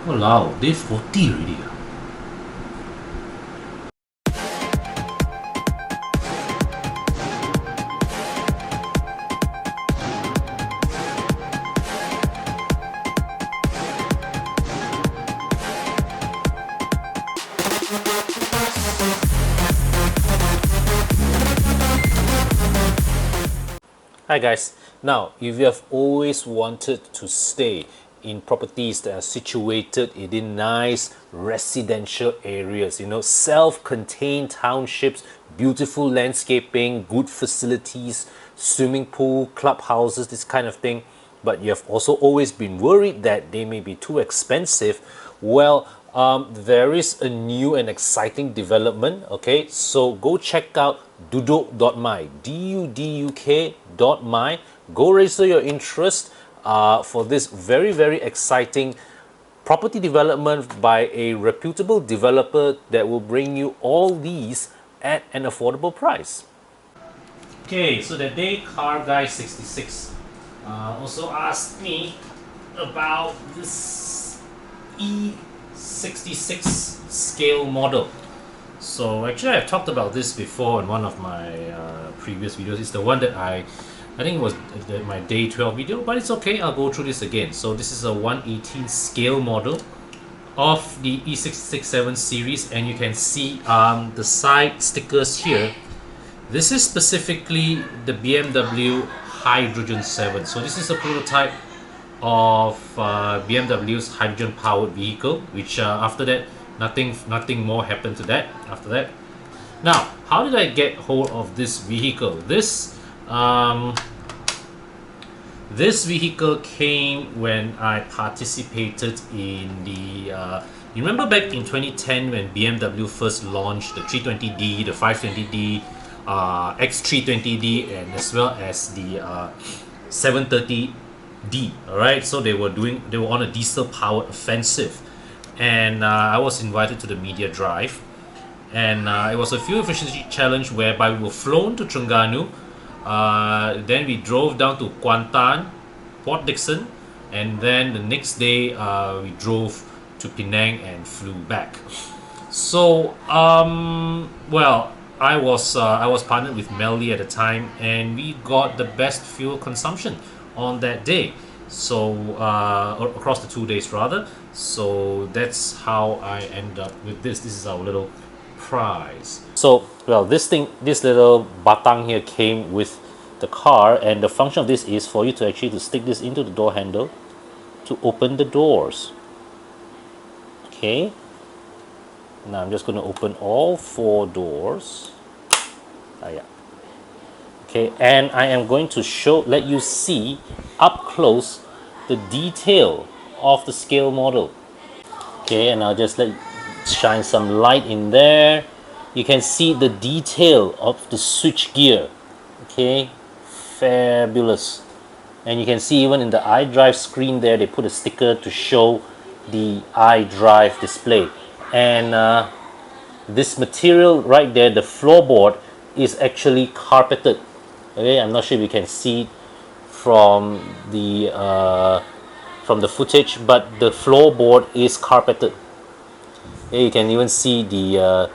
Walao, day 40 already. Hi guys, now if you have always wanted to stay in properties that are situated in nice residential areas, self-contained townships, beautiful landscaping, good facilities, swimming pool, clubhouses, this kind of thing, but you have also always been worried that they may be too expensive, well, there is a new and exciting development. Okay, so go check out duduk.my, duduk.my. Go register your interest for this very exciting property development by a reputable developer that will bring you all these at an affordable price. Okay, so that day car guy 66 also asked me about this E66 scale model. So actually I've talked about this before in one of my previous videos. It's the one that I think it was my day 12 video, but it's okay, I'll go through this again. So this is a 1/18 scale model of the E667 series, and you can see the side stickers here. This is specifically the BMW Hydrogen 7. So this is a prototype of BMW's hydrogen powered vehicle, which after that nothing more happened to that after that. Now, how did I get hold of this vehicle? This vehicle came when I participated in the you remember back in 2010 when BMW first launched the 320D, the 520D, X320D, and as well as the 730D. Alright, so they were on a diesel powered offensive, and I was invited to the media drive, and it was a fuel efficiency challenge whereby we were flown to Terengganu, then we drove down to Kuantan, Port Dickson, and then the next day we drove to Penang and flew back. So well, I was partnered with Melly at the time, and we got the best fuel consumption on that day. So across the 2 days rather. So that's how I end up with this. This is our little prize. So well, this little batang here came with the car, and the function of this is for you to actually stick this into the door handle to open the doors. Okay. Now I'm just going to open all 4 doors. Yeah. Okay, and I am going to let you see up close the detail of the scale model. Okay, and I'll just shine some light in there. You can see the detail of the switch gear. Okay, fabulous. And you can see even in the iDrive screen there, they put a sticker to show the iDrive display. And this material right there, the floorboard, is actually carpeted. Okay, I'm not sure if you can see from the footage, but the floorboard is carpeted. Okay, you can even see the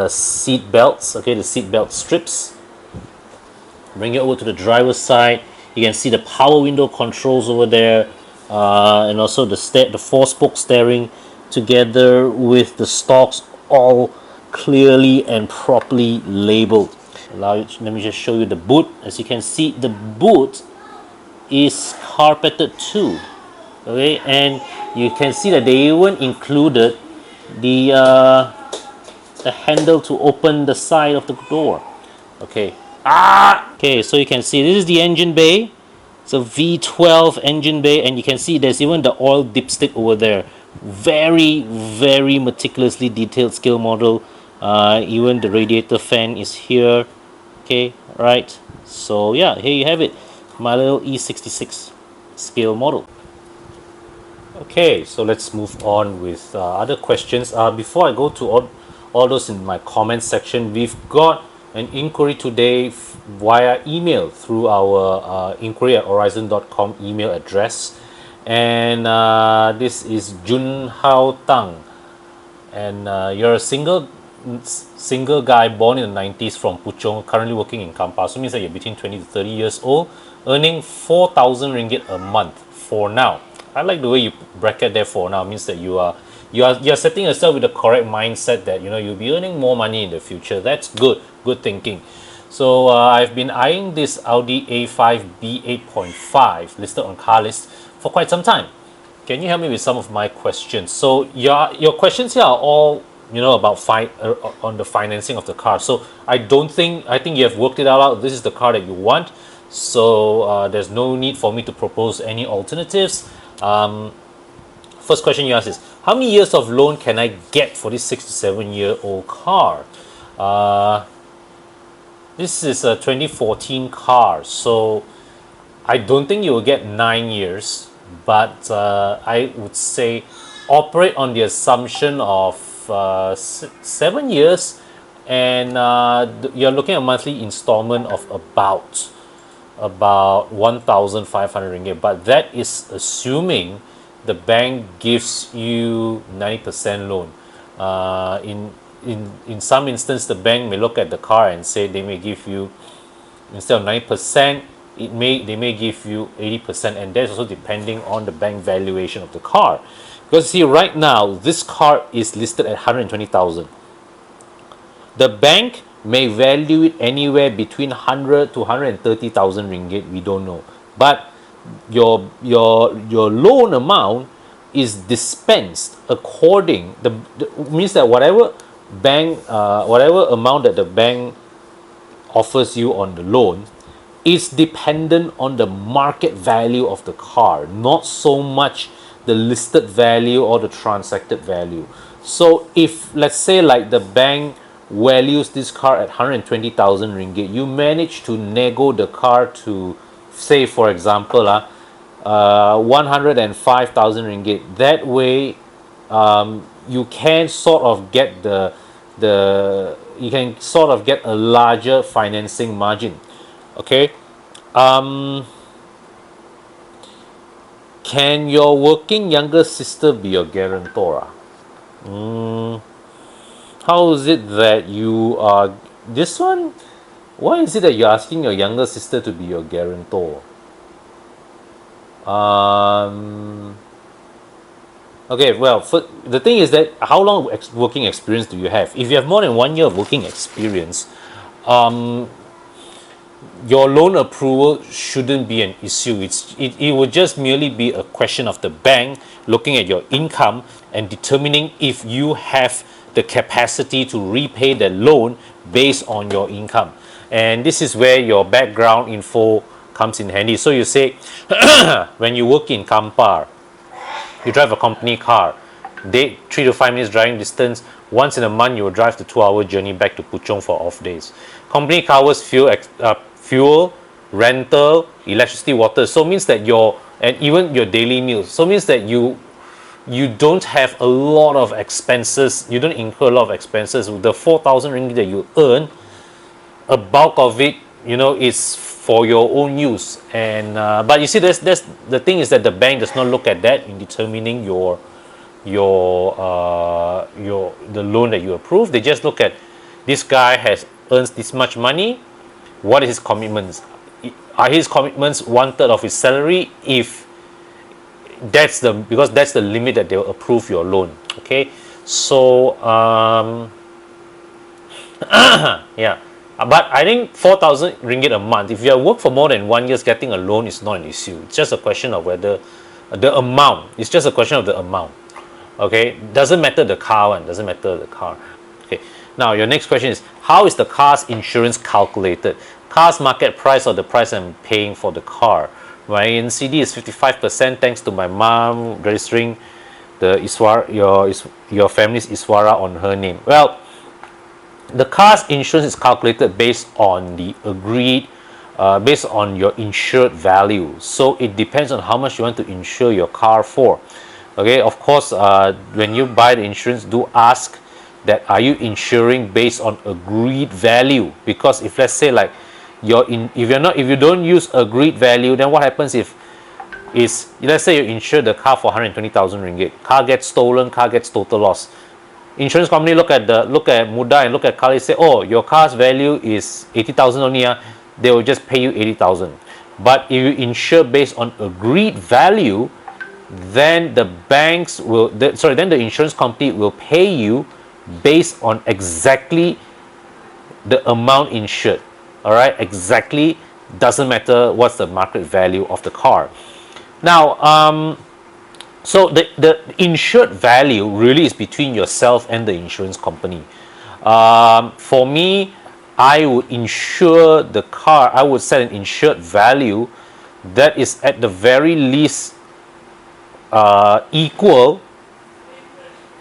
seat belts. Okay, the seat belt strips. Bring it over to the driver's side. You can see the power window controls over there, and also the 4-spoke steering, together with the stalks all clearly and properly labeled. Let me just show you the boot. As you can see, the boot is carpeted too. Okay, and you can see that they even included the handle to open the side of the door. Okay. Okay, so you can see this is the engine bay. It's a V12 engine bay, and you can see there's even the oil dipstick over there. Very meticulously detailed scale model. Even the radiator fan is here. Okay, right. So yeah, here you have it, my little E66 scale model. Okay, so let's move on with other questions. Before I go to all those in my comments section, we've got an inquiry today via email through our inquiry@aurizn.com email address. And this is Jun Hao Tang, and you're a single guy born in the 90s from Puchong, currently working in Kampar. So it means that you're between 20 to 30 years old, earning 4,000 ringgit a month for now. I like the way you bracket there for now. It means that you're setting yourself with the correct mindset that you'll be earning more money in the future. That's good thinking. So I've been eyeing this Audi A5 B8.5 listed on car list for quite some time. Can you help me with some of my questions? So your questions here are all about on the financing of the car. So I think you have worked it all out. This is the car that you want. So there's no need for me to propose any alternatives. First question you ask is, how many years of loan can I get for this 6 to 7-year-old car? This is a 2014 car, so I don't think you will get 9 years, but I would say operate on the assumption of 7 years, and you're looking at a monthly installment of about 1,500 ringgit. But that is assuming the bank gives you 90% loan. In some instance, the bank may look at the car and say they may give you, instead of 9%, they may give you 80%, and that's also depending on the bank valuation of the car. Because see, right now this car is listed at 120,000. The bank may value it anywhere between 100 to 130,000 ringgit. We don't know, but your loan amount is dispensed according the means that whatever amount that the bank offers you on the loan is dependent on the market value of the car, not so much the listed value or the transacted value. So if, let's say, like the bank values this car at 120,000 ringgit, you manage to nego the car to, say for example, 105,000 ringgit. That way you can sort of get you can sort of get a larger financing margin. Okay. Can your working younger sister be your guarantor? How is it that you are this one? Why is it that you're asking your younger sister to be your guarantor? Okay, well, the thing is that how long working experience do you have? If you have more than 1 year of working experience, your loan approval shouldn't be an issue. It would just merely be a question of the bank looking at your income and determining if you have the capacity to repay the loan based on your income. And this is where your background info comes in handy. So you say, when you work in Kampar, you drive a company car, 3 to 5 minutes driving distance. Once in a month, you will drive the 2-hour journey back to Puchong for off days. Company covers fuel, rental, electricity, water. So it means that and even your daily meals. So it means that you don't have a lot of expenses. You don't incur a lot of expenses. With the 4,000 ringgit that you earn, a bulk of it, is for your own use. And but you see, there's the thing is that the bank does not look at that in determining the loan that you approve. They just look at, this guy earns this much money. What is his commitments? Are his commitments 1/3 of his salary? If because that's the limit that they'll approve your loan. Okay, so yeah. But I think 4,000 ringgit a month, if you have worked for more than 1 year, getting a loan is not an issue. It's just a question of whether the amount. It's just a question of the amount. Okay, doesn't matter the car one. Doesn't matter the car. Okay. Now your next question is, how is the car's insurance calculated? Car's market price or the price I'm paying for the car. My NCD is 55% thanks to my mom registering the your family's Iswara on her name. Well, the car's insurance is calculated based on the based on your insured value. So it depends on how much you want to insure your car for. Okay, of course, when you buy the insurance, do ask that, are you insuring based on agreed value? Because if, let's say, like if you don't use agreed value, then what happens if is, let's say you insure the car for 120,000 ringgit. Car gets stolen, car gets total loss. Insurance company look at Muda and look at car and say, oh, your car's value is 80,000 only. They will just pay you 80,000. But if you insure based on agreed value, then the insurance company will pay you based on exactly the amount insured. All right, exactly, doesn't matter what's the market value of the car. Now, so the insured value really is between yourself and the insurance company. For me, I would insure the car. I would set an insured value that is at the very least equal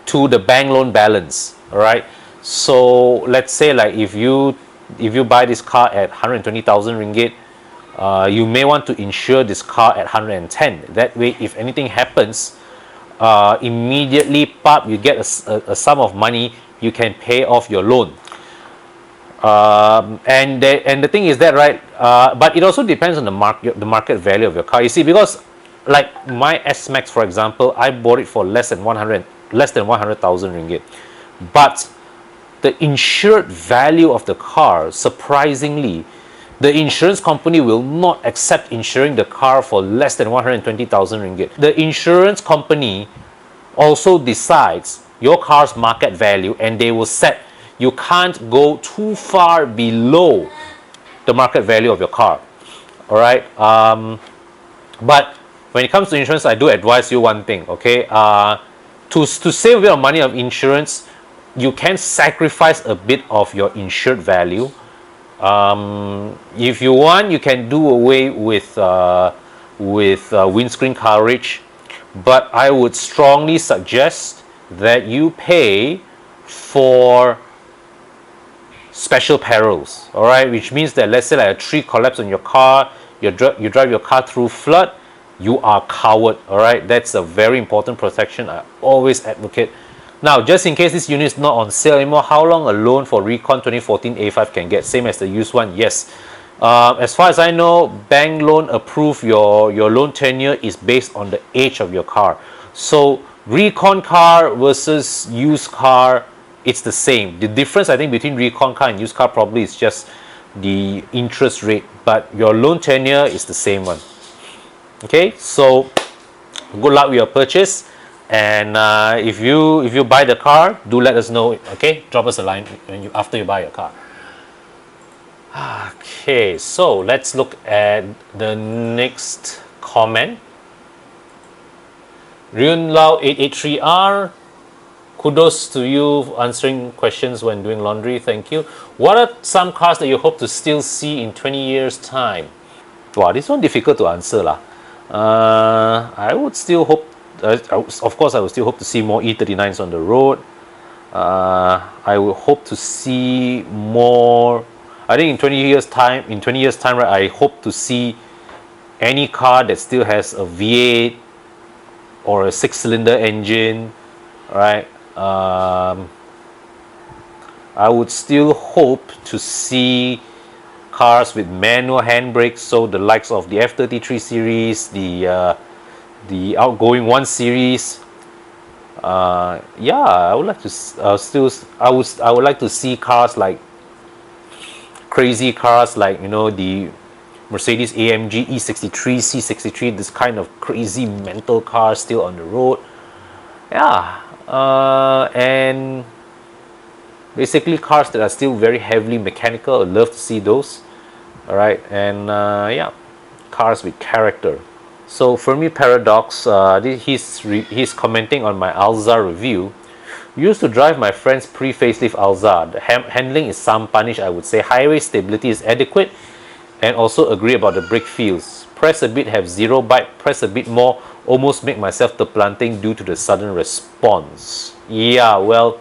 to the bank loan balance. All right. So let's say like if you buy this car at 120,000 ringgit, you may want to insure this car at 110. That way, if anything happens, immediately you get a sum of money, you can pay off your loan. And the thing is that, right, but it also depends on the market value of your car. You see, because like my S-Max, for example, I bought it for less than 100,000 ringgit, but the insured value of the car, surprisingly, the insurance company will not accept insuring the car for less than 120,000 ringgit. The insurance company also decides your car's market value, and they will set, you can't go too far below the market value of your car. All right. But when it comes to insurance, I do advise you one thing. Okay. To save a bit of money of insurance, you can sacrifice a bit of your insured value. If you want, you can do away with windscreen coverage, but I would strongly suggest that you pay for special perils. All right, which means that, let's say like a tree collapse on your car, you drive your car through flood, you are covered. All right, that's a very important protection I always advocate. Now, just in case this unit is not on sale anymore, how long a loan for Recon 2014 A5 can get? Same as the used one? Yes. As far as I know, bank loan approved, your loan tenure is based on the age of your car. So Recon car versus used car, it's the same. The difference, I think, between Recon car and used car probably is just the interest rate, but your loan tenure is the same one. Okay, so good luck with your purchase. And if you buy the car, do let us know. Okay, drop us a line after you buy your car. Okay, so let's look at the next comment. Ryunlao 883R, kudos to you answering questions when doing laundry. Thank you. What are some cars that you hope to still see in 20 years time? Wow, this one difficult to answer lah. I would still hope. Of course, I would still hope to see more E39s on the road. I would hope to see more. I think in 20 years time, right, I hope to see any car that still has a V8 or a 6-cylinder engine, right? I would still hope to see cars with manual handbrakes, so the likes of the F33 series, the outgoing 1 series. Yeah, I would like to I would like to see cars like crazy cars like, you know, the Mercedes AMG E63, C63, this kind of crazy mental cars still on the road. Yeah, and basically cars that are still very heavily mechanical. I'd love to see those. All right, and yeah, cars with character. So Fermi Paradox, he's commenting on my Alza review. Used to drive my friend's pre-facelift Alza. The handling is some punish, I would say. Highway stability is adequate, and also agree about the brake feels. Press a bit, have zero bite. Press a bit more, almost make myself terplanting due to the sudden response. Yeah, well,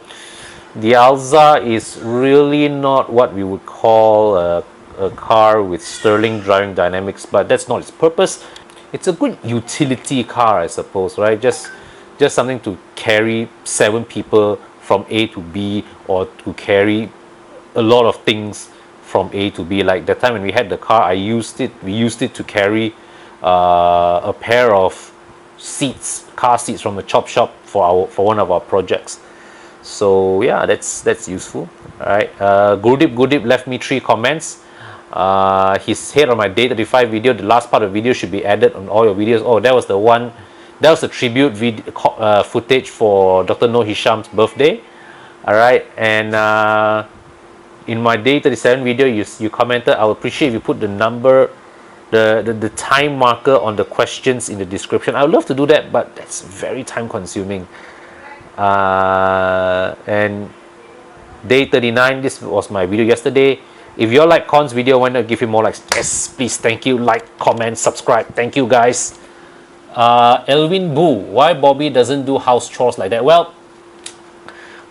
the Alza is really not what we would call a car with sterling driving dynamics, but that's not its purpose. It's a good utility car, I suppose, right? Just something to carry 7 people from A to B, or to carry a lot of things from A to B. Like that time when we had the car, we used it to carry a pair of seats, car seats from a chop shop for one of our projects. So yeah, that's useful. All right, Gurdip left me 3 comments. His head on my day 35 video. The last part of the video should be added on all your videos. Oh, that was the one. That was the tribute footage for Dr. Noor Hisham's birthday. All right, and in my day 37 video, you commented, I would appreciate if you put the number, the time marker on the questions in the description. I would love to do that, but that's very time consuming. And day 39, this was my video yesterday. If you all like Con's video, why not give him more likes? Yes, please, thank you. Like, comment, subscribe. Thank you, guys. Elvin Boo, why Bobby doesn't do house chores like that? Well,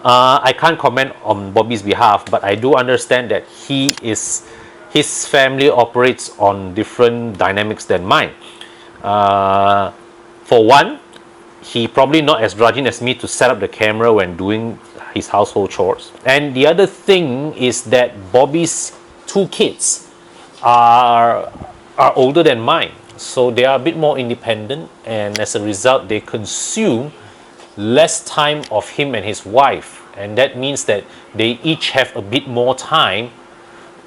I can't comment on Bobby's behalf, but I do understand that his family operates on different dynamics than mine. For one, he probably not as drudging as me to set up the camera when doing his household chores. And the other thing is that Bobby's 2 kids are older than mine, so they are a bit more independent, and as a result they consume less time of him and his wife, and that means that they each have a bit more time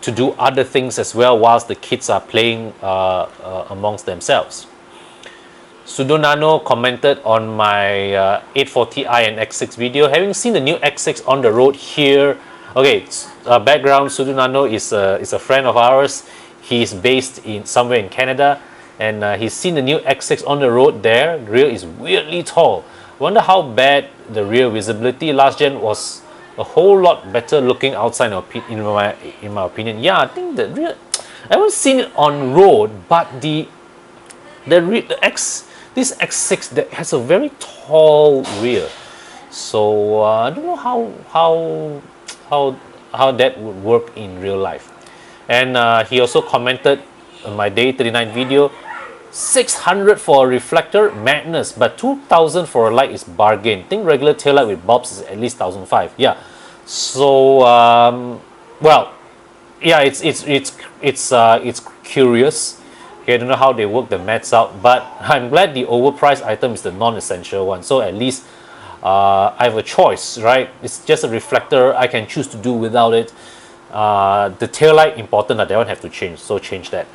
to do other things as well whilst the kids are playing amongst themselves. Sudonano commented on my 840i and X6 video. Having seen the new X6 on the road here, okay, background, Sudonano is a friend of ours. He's based in somewhere in Canada, and he's seen the new X6 on the road there. The rear is weirdly tall. Wonder how bad the rear visibility. Last gen was a whole lot better looking outside in my opinion. Yeah, I think the rear, I haven't seen it on road, but this X6 that has a very tall rear, so I don't know how that would work in real life. And he also commented on my day 39 video, 600 for a reflector, madness, but 2,000 for a light is bargain. Think regular taillight with bulbs is at least 1,500. Yeah, so well, yeah, it's curious. Okay, I don't know how they work the maths out, but I'm glad the overpriced item is the non-essential one. So at least I have a choice, right? It's just a reflector. I can choose to do without it. The taillight important, that one have to change, so change that.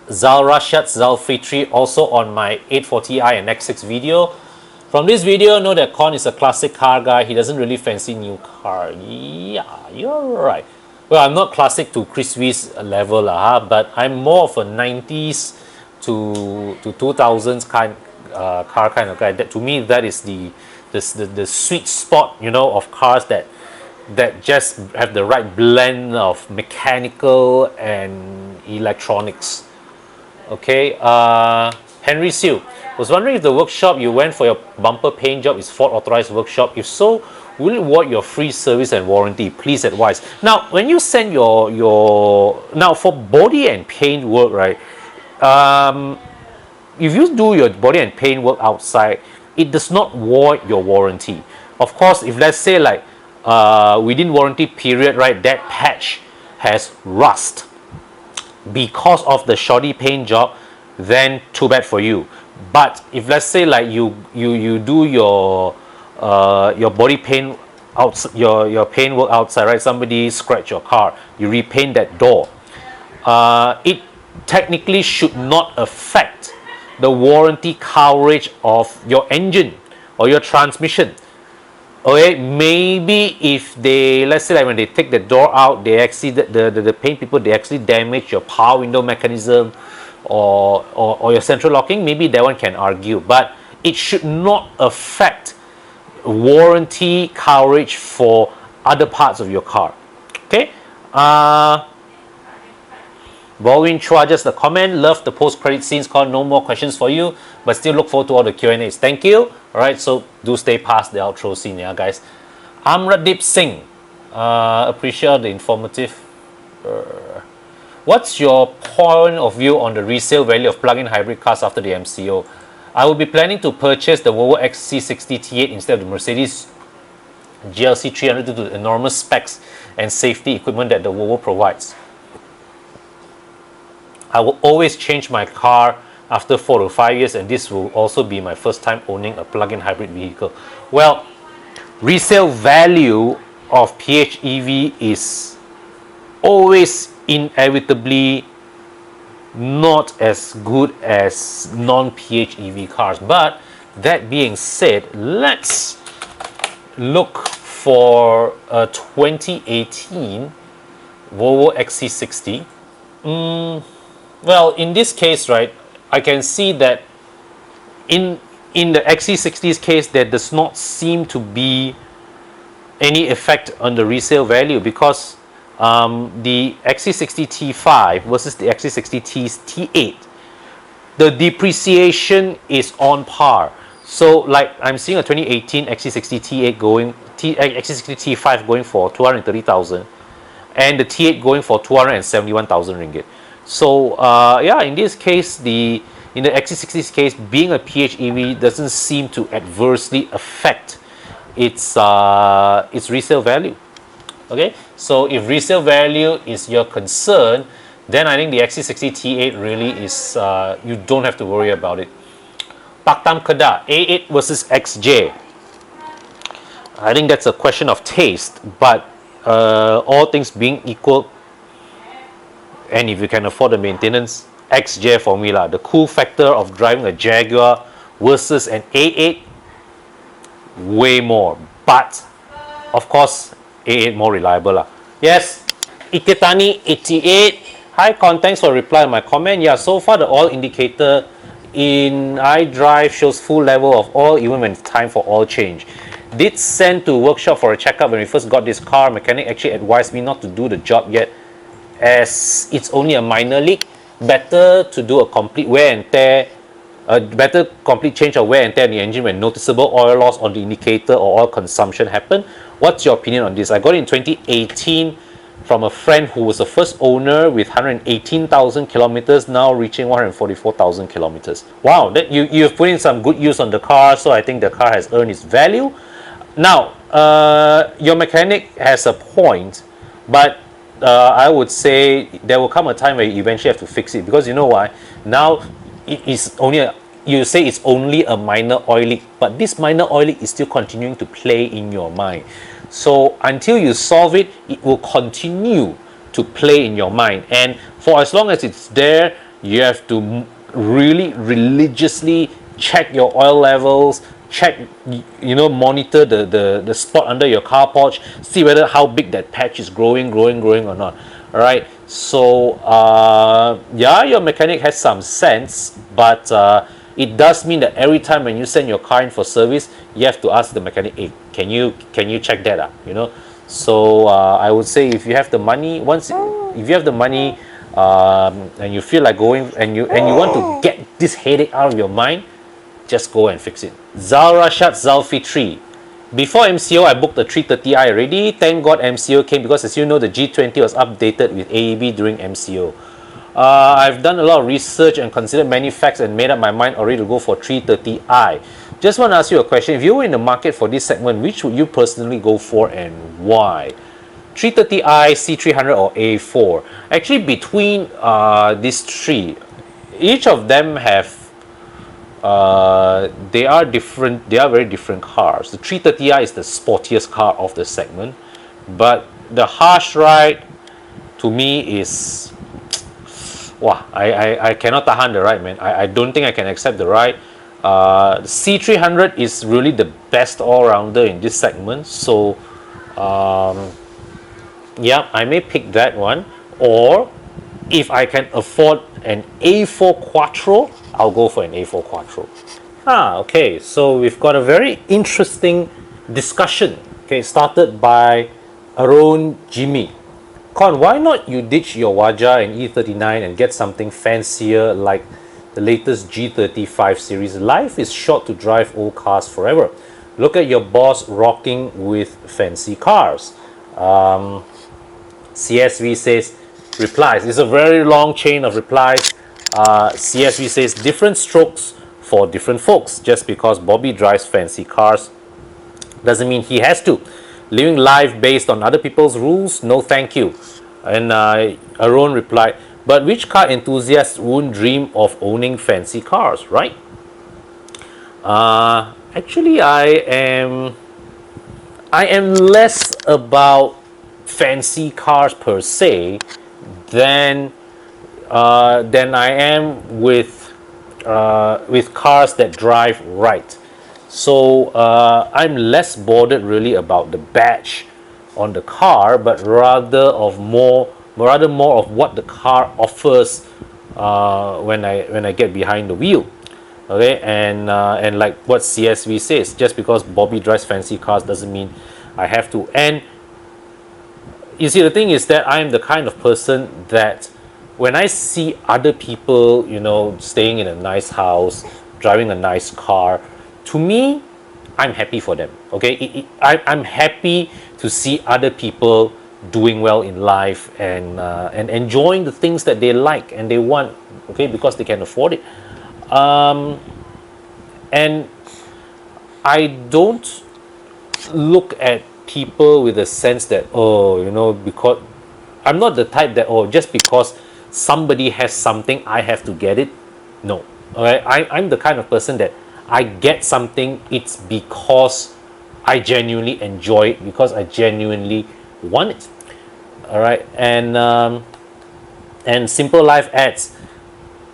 Zalrashat Zalfitri also on my 840i and X6 video. From this video, know that Con is a classic car guy. He doesn't really fancy new car. Yeah, you're right. Well, I'm not classic to Chris Wee's level, but I'm more of a 90s to 2000s car kind of guy. That, to me, that is the sweet spot, you know, of cars that just have the right blend of mechanical and electronics. Okay, Henry Siu was wondering if the workshop you went for your bumper paint job is Ford authorized workshop. If so, will it award your free service and warranty? Please advise. Now, when you send your now for body and paint work, right? If you do your body and paint work outside, it does not void your warranty. Of course, if let's say like within warranty period, right, that patch has rust because of the shoddy paint job, then too bad for you. But if let's say like you do your body paint outside, your paint work outside, right? Somebody scratch your car, you repaint that door. It technically should not affect the warranty coverage of your engine or your transmission. Okay, maybe if they, let's say like when they take the door out, they actually the paint people, they actually damage your power window mechanism or your central locking, maybe that one can argue, but it should not affect warranty coverage for other parts of your car. Okay, Baldwin Chua, just a comment. Love the post-credit scenes. Called no more questions for you, but still look forward to all the Q&As. Thank you. All right, so do stay past the outro scene, yeah, guys. Amradip Singh, appreciate the informative. What's your point of view on the resale value of plug-in hybrid cars after the MCO? I will be planning to purchase the Volvo XC60 T8 instead of the Mercedes GLC 300 due to the enormous specs and safety equipment that the Volvo provides. I will always change my car after 4 to 5 years, and this will also be my first time owning a plug-in hybrid vehicle. Well, resale value of PHEV is always inevitably not as good as non-PHEV cars. But that being said, let's look for a 2018 Volvo XC60. Well, in this case, right, I can see that in the XC60's case, there does not seem to be any effect on the resale value, because the XC60 T5 versus the XC60 T8, the depreciation is on par. So like I'm seeing a 2018 XC60 T8 going, XC60 T5 going for 230,000, and the T8 going for 271,000 ringgit. So yeah, in this case, in the XC60's case, being a PHEV doesn't seem to adversely affect its resale value. Okay, so if resale value is your concern, then I think the XC60 T8 really is, you don't have to worry about it. Paktam Kedah, A8 versus XJ. I think that's a question of taste, but all things being equal, and if you can afford the maintenance, XJ for me lah. The cool factor of driving a Jaguar versus an A8, way more. But of course, A8 more reliable lah. Yes, Iketani 88. Hi Con, thanks for replying my comment. Yeah, so far the oil indicator in iDrive shows full level of oil even when it's time for oil change. Did send to workshop for a checkup when we first got this car. Mechanic actually advised me not to do the job yet, as it's only a minor leak. Better to do a complete wear and tear, better complete change of wear and tear in the engine when noticeable oil loss on the indicator or oil consumption happen. What's your opinion on this? I got it in 2018 from a friend who was the first owner with 118,000 kilometers, now reaching 144,000 kilometers. Wow, that you've put in some good use on the car, so I think the car has earned its value. Now, your mechanic has a point, but I would say there will come a time where you eventually have to fix it, because you know why? Now it is only you say it's only a minor oil leak, but this minor oil leak is still continuing to play in your mind. So until you solve it, it will continue to play in your mind, and for as long as it's there, you have to really religiously check your oil levels, check, monitor the spot under your car porch, see whether how big that patch is growing or not. All right, so yeah, your mechanic has some sense, but it does mean that every time when you send your car in for service, you have to ask the mechanic, hey, can you check that out? So I would say, if you have the money, if you have the money, and you feel like going, and you want to get this headache out of your mind, just go and fix it. Zalrashat Zalfi 3. Before MCO, I booked the 330i already. Thank God MCO came, because as you know, the G20 was updated with AEB during MCO. I've done a lot of research and considered many facts and made up my mind already to go for 330i. Just want to ask you a question. If you were in the market for this segment, which would you personally go for and why? 330i, C300 or A4? Actually, between these three, each of them have they are different. They are very different cars. The 330i is the sportiest car of the segment, but the harsh ride to me is, wow, I cannot tahan the ride, man. I don't think I can accept the ride. The C300 is really the best all-rounder in this segment, so yeah, I may pick that one. Or if I can afford an A4 Quattro, I'll go for an A4 Quattro. Okay, so we've got a very interesting discussion, okay, started by Aaron Jimmy. Con, why not you ditch your Waja and E39 and get something fancier like the latest G35 series? Life is short to drive old cars forever. Look at your boss rocking with fancy cars. CSV says, replies. It's a very long chain of replies. CSV says, different strokes for different folks. Just because Bobby drives fancy cars doesn't mean he has to. Living life based on other people's rules, no thank you. And Aaron replied, But which car enthusiast wouldn't dream of owning fancy cars, right? Actually, I am less about fancy cars per se than I am with cars that drive right. So I'm less bothered really about the badge on the car, but rather more of what the car offers when I get behind the wheel. Okay, and like what CSV says, just because Bobby drives fancy cars doesn't mean I have to. And you see, the thing is that I am the kind of person that when I see other people, staying in a nice house, driving a nice car, to me, I'm happy for them. Okay, I'm happy to see other people doing well in life and enjoying the things that they like and they want. Okay, because they can afford it. And I don't look at people with a sense that, because I'm not the type that, just because somebody has something, I have to get it. No. Okay, I'm the kind of person that I get something, it's because I genuinely enjoy it, because I genuinely want it. All right, and Simple Life adds,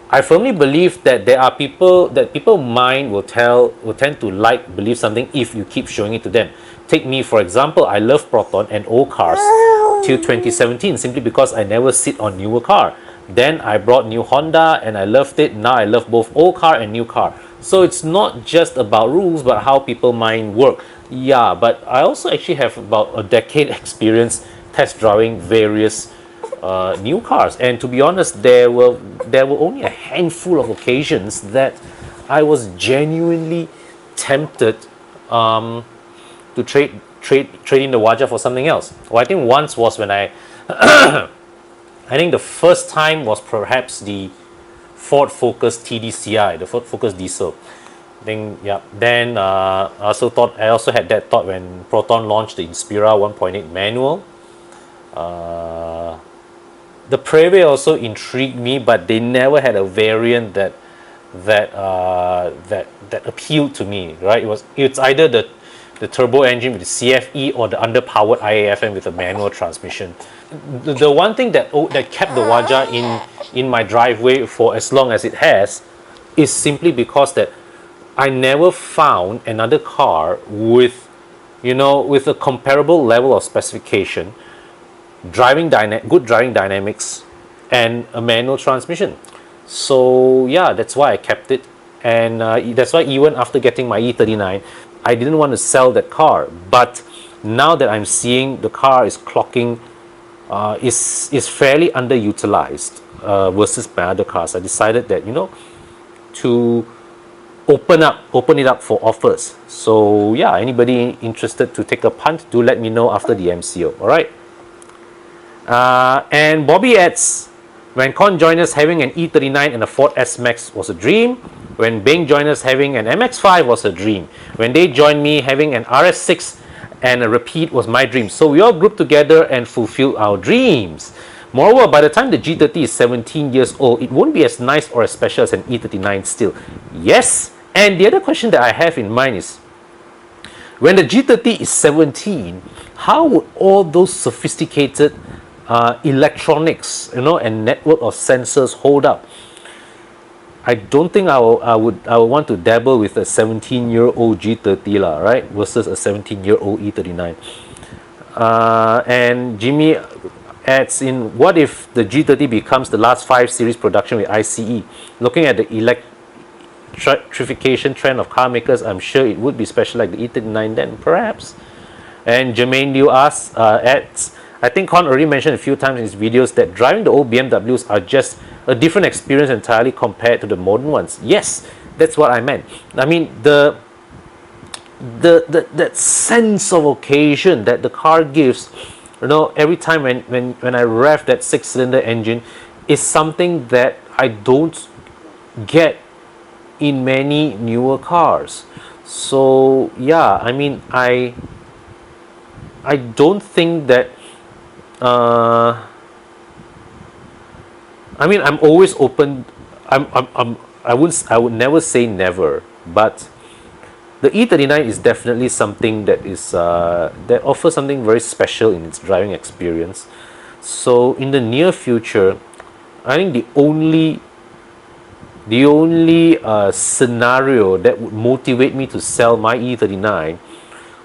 I firmly believe that there are people that people mind will tend to believe something if you keep showing it to them. Take me for example, I love Proton and old cars till 2017 simply because I never sit on newer car. Then I brought new Honda and I loved it. Now I love both old car and new car. So it's not just about rules, but how people mind work. Yeah, but I also actually have about a decade experience test driving various new cars, and to be honest, there were only a handful of occasions that I was genuinely tempted to trade in the Waja for something else. Well, I think once was when I think the first time was perhaps the Ford Focus TDCI, the Ford Focus diesel. I think, yeah. Then I also had that thought when Proton launched the Inspira 1.8 manual. The Preve also intrigued me, but they never had a variant that appealed to me. Right? It's either the turbo engine with the CFE or the underpowered IAFM with a manual transmission. The one thing that kept the Waja in my driveway for as long as it has is simply because that I never found another car with a comparable level of specification, good driving dynamics, and a manual transmission. So yeah, that's why I kept it, and that's why even after getting my E39, I didn't want to sell that car. But now that I'm seeing the car is clocking, is fairly underutilized versus my other cars, I decided that to open it up for offers. So yeah, anybody interested to take a punt, do let me know after the MCO. All right. And Bobby adds, when Con joined us having an E39 and a Ford S-Max was a dream. When Bing joined us having an MX-5 was a dream. When they joined me having an RS6 and a Repeat was my dream. So we all grouped together and fulfilled our dreams. Moreover, by the time the G30 is 17 years old, it won't be as nice or as special as an E39 still. Yes, and the other question that I have in mind is, when the G30 is 17, how would all those sophisticated electronics, and network of sensors hold up? I don't think I would want to dabble with a 17-year-old G30 lah, right? Versus a 17-year-old E39. And Jimmy adds in, what if the G30 becomes the last 5 series production with ICE? Looking at the electrification trend of car makers, I'm sure it would be special like the E39 then, perhaps. And Jermaine Liu adds, I think Con already mentioned a few times in his videos that driving the old BMWs are just a different experience entirely compared to the modern ones. Yes, that's what I meant. I mean, that sense of occasion that the car gives, every time when I rev that 6-cylinder engine, is something that I don't get in many newer cars. So yeah, I mean, I don't think that I mean, I'm always open. I would never say never, but the E39 is definitely something that is that offers something very special in its driving experience. So in the near future, I think the only scenario that would motivate me to sell my E39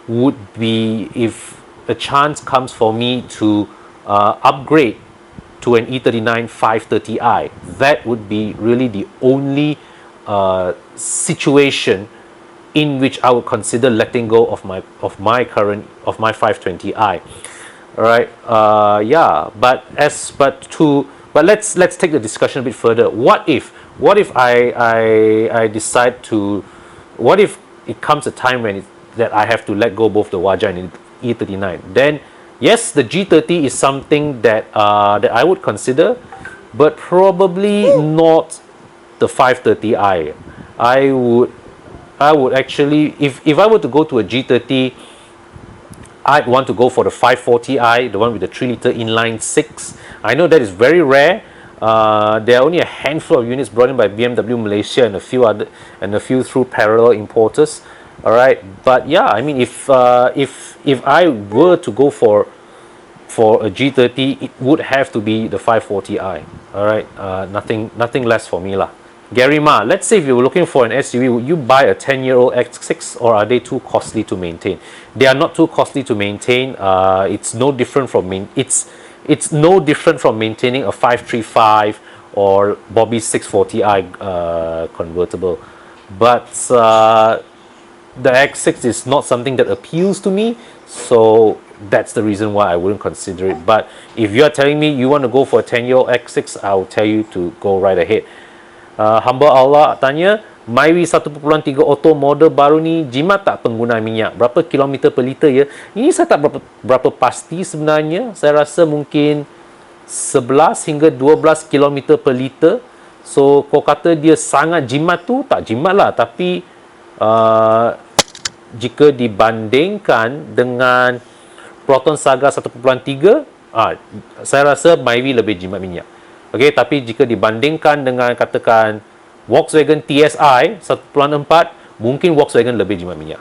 would be if a chance comes for me to upgrade to an E39 530i. That would be really the only situation in which I would consider letting go of my current of my 520i. All right. Yeah. But let's take the discussion a bit further. What if I decide to, what if it comes a time that I have to let go both the Waja and E39? Then yes, the G30 is something that I would consider, but probably not the 530i. I would I would actually, if I were to go to a G30, I'd want to go for the 540i, the one with the 3-liter inline 6. I know that is very rare. There are only a handful of units brought in by BMW Malaysia and a few through parallel importers. All right, but yeah, I mean, if I were to go for a G30, it would have to be the 540i. All right, nothing less for me lah. Gary Ma, let's say if you were looking for an SUV, would you buy a 10-year-old X6, or are they too costly to maintain? They are not too costly to maintain. It's no different from it's no different from maintaining a 535 or Bobby's 640i convertible. But the X6 is not something that appeals to me, so that's the reason why I wouldn't consider it. But if you're telling me you want to go for a 10-year-old X6, I'll tell you to go right ahead. Hamba Allah tanya, Myvi 1.3 auto model baru ni jimat tak pengguna minyak? Berapa kilometer per liter ya? Ini saya tak berapa pasti sebenarnya. Saya rasa mungkin 11 hingga 12 kilometer per liter. So kau kata dia sangat jimat tu, tak jimat lah. Tapi jika dibandingkan dengan Proton Saga 1.3, saya rasa Myvi lebih jimat minyak. Okay, tapi jika dibandingkan dengan katakan Volkswagen TSI 1.4, mungkin Volkswagen lebih jimat minyak.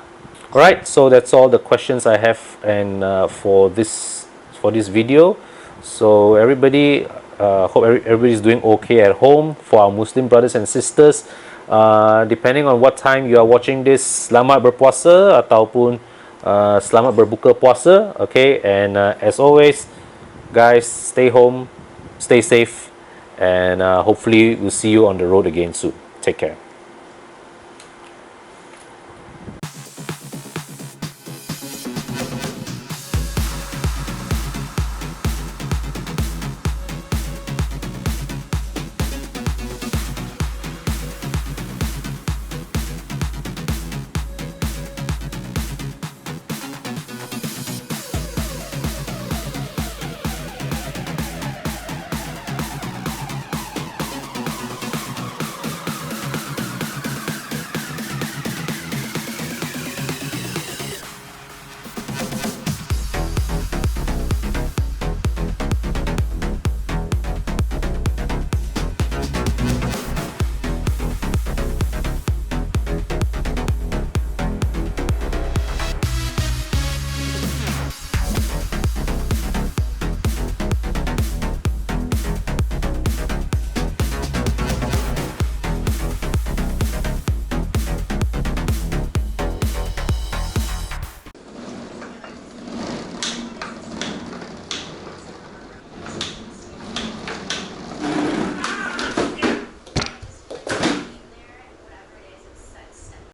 Alright, so that's all the questions I have and for this video. So everybody, hope everybody is doing okay at home. For our Muslim brothers and sisters, depending on what time you are watching this, selamat berpuasa ataupun selamat berbuka puasa. Okay, and as always, guys, stay home, stay safe, and hopefully we'll see you on the road again soon. Take care.